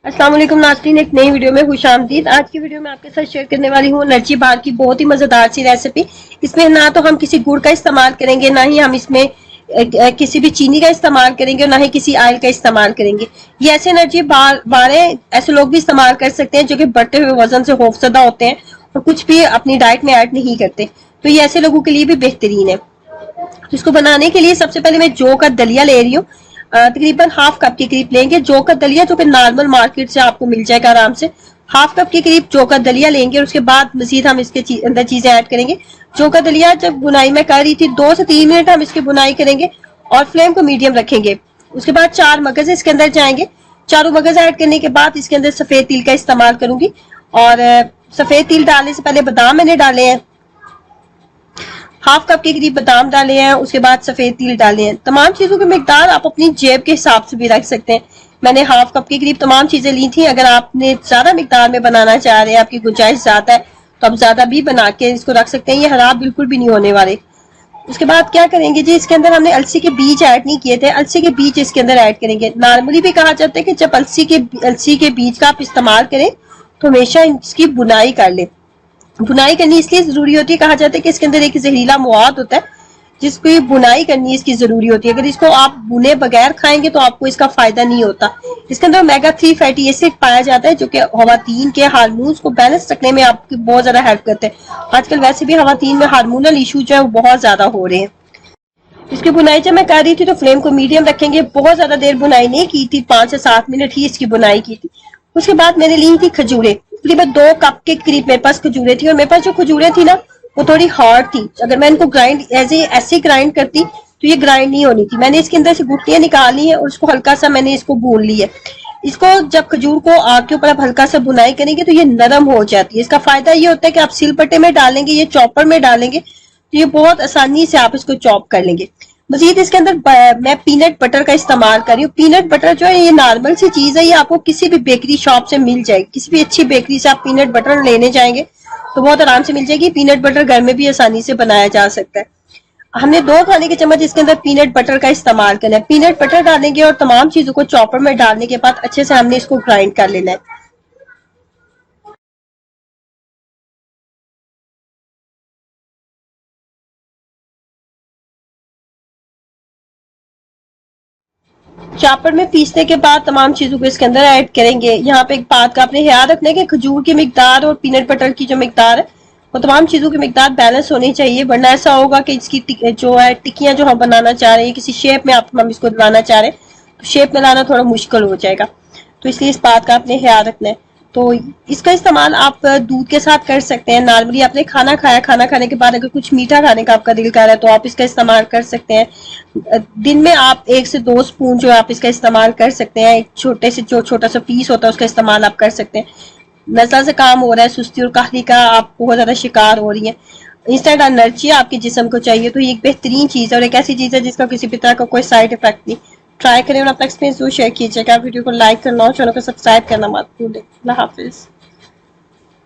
अस्सलाम वालेकुम नाज़रीन, एक नई वीडियो में खुशामदीद। आज की वीडियो में आपके साथ शेयर करने वाली हूँ एनर्जी बार की बहुत ही मजेदार सी रेसिपी। इसमें ना तो हम किसी गुड़ का इस्तेमाल करेंगे, ना ही हम इसमें किसी भी चीनी का इस्तेमाल करेंगे और ना ही किसी ऑयल का इस्तेमाल करेंगे। ये ऐसे एनर्जी बारें ऐसे लोग भी इस्तेमाल कर सकते हैं जो कि बढ़ते हुए वजन से खौफजदा होते हैं और कुछ भी अपनी डाइट में ऐड नहीं करते, तो ये ऐसे लोगों के लिए भी बेहतरीन है। तो इसको बनाने के लिए सबसे पहले मैं जौ का दलिया ले रही हूँ। तकरीबन हाफ कप के करीब लेंगे जौ का दलिया, जो कि नॉर्मल मार्केट से आपको मिल जाएगा आराम से। हाफ कप के करीब जौ का दलिया लेंगे और उसके बाद मजीद हम इसके अंदर चीजें ऐड करेंगे। जौ का दलिया जब बुनाई में कर रही थी 2 से 3 मिनट हम इसकी बुनाई करेंगे और फ्लेम को मीडियम रखेंगे। उसके बाद 4 मगज इसके अंदर जाएंगे। चारों मगज ऐड करने के बाद इसके अंदर सफेद तिल का इस्तेमाल करूंगी और सफेद तिल डालने से पहले बादाम मैंने डाले हैं, हाफ कप के करीब बादाम डाले हैं। उसके बाद सफेद तिल डाले हैं। तमाम चीजों की मिकदार आप अपनी जेब के हिसाब से भी रख सकते हैं। मैंने हाफ कप के करीब तमाम चीजें ली थी। अगर आपने ज्यादा मिकदार में बनाना चाह रहे हैं, आपकी गुंजाइश ज्यादा है, तो आप ज्यादा भी बना के इसको रख सकते हैं। ये खराब बिल्कुल भी नहीं होने वाले। उसके बाद क्या करेंगे जी, इसके अंदर हमने अलसी के बीज ऐड नहीं किए थे, अलसी के बीज इसके अंदर ऐड करेंगे। नॉर्मली भी कहा जाता है कि जब अलसी के बीज का आप इस्तेमाल करें तो हमेशा इसकी बुनाई कर ले। बुनाई करनी इसलिए जरूरी होती है, कहा जाता है कि इसके अंदर एक जहरीला मवाद होता है जिसको बुनाई करनी इसकी जरूरी होती है। अगर इसको आप बुने बगैर खाएंगे तो आपको इसका फायदा नहीं होता। इसके अंदर ओमेगा 3 फैटी एसिड पाया जाता है जो कि खवातीन के हार्मोन्स को बैलेंस रखने में आपकी बहुत ज्यादा हेल्प करते हैं। आजकल वैसे भी खवातीन में हार्मोनल इशू जो है वो बहुत ज्यादा हो रहे हैं। इसकी बुनाई जब मैं कर रही थी तो फ्लेम को मीडियम रखेंगे। बहुत ज्यादा देर बुनाई नहीं की थी, 5 से 7 मिनट ही इसकी बुनाई की थी। उसके बाद मैंने ली थी खजूरें, तकरीबन 2 कप के करीब मेरे पास खजूरें थी और मेरे पास जो खजूरें थी ना वो थोड़ी हार्ड थी। अगर मैं इनको ग्राइंड ऐसे ग्राइंड करती तो ये ग्राइंड नहीं होनी थी। मैंने इसके अंदर से गुठलियां निकाली है और उसको हल्का सा मैंने इसको भून ली है। इसको जब खजूर को आग के ऊपर आप हल्का सा बुनाई करेंगे तो ये नरम हो जाती है। इसका फायदा ये होता है कि आप सिलबट्टे में डालेंगे, ये चॉपर में डालेंगे तो ये बहुत आसानी से आप इसको चॉप कर लेंगे। मजीद इसके अंदर मैं पीनट बटर का इस्तेमाल कर रही हूँ। पीनट बटर जो है ये नॉर्मल सी चीज है, ये आपको किसी भी बेकरी शॉप से मिल जाएगी। किसी भी अच्छी बेकरी से आप पीनट बटर लेने जाएंगे तो बहुत आराम से मिल जाएगी। पीनट बटर घर में भी आसानी से बनाया जा सकता है। हमने 2 खाने के चम्मच इसके अंदर पीनट बटर का इस्तेमाल करना है। पीनट बटर डालेंगे और तमाम चीजों को चॉपर में डालने के बाद अच्छे से हमने इसको ग्राइंड कर लेना है। चॉपर में पीसने के बाद तमाम चीजों को इसके अंदर ऐड करेंगे। यहाँ पे एक बात का आपने ख्याल रखना है कि खजूर की मिकदार और पीनट बटर की जो मिकदार है वो तमाम चीजों की मिकदार बैलेंस होनी चाहिए, वरना ऐसा होगा कि इसकी जो है टिक्कियां जो हम बनाना चाह रहे हैं, किसी शेप में हम इसको लाना चाह रहे हैं तो शेप में लाना थोड़ा मुश्किल हो जाएगा। तो इसलिए इस बात का आपने ख्याल रखना है। तो इसका इस्तेमाल आप दूध के साथ कर सकते हैं। नॉर्मली आपने खाना खाया, खाना खाने के बाद अगर कुछ मीठा खाने का आपका दिल कर रहा है तो आप इसका इस्तेमाल कर सकते हैं। दिन में आप 1 से 2 स्पून जो आप इसका इस्तेमाल कर सकते हैं। एक छोटे से जो छोटा सा पीस होता है उसका इस्तेमाल आप कर सकते हैं। नज़र से काम हो रहा है, सुस्ती और काहली का आप बहुत ज्यादा शिकार हो रही है, इंस्टेंट एनर्जी आपके जिस्म को चाहिए, तो ये एक बेहतरीन चीज है और एक ऐसी चीज है जिसका किसी भी तरह का कोई साइड इफेक्ट नहीं। ट्राई करें और अपना एक्सपीरियंस जरूर शेयर कीजिएगा। वीडियो को लाइक करना और चैनल को सब्सक्राइब करना मत भूलें। अल्लाह हाफिज।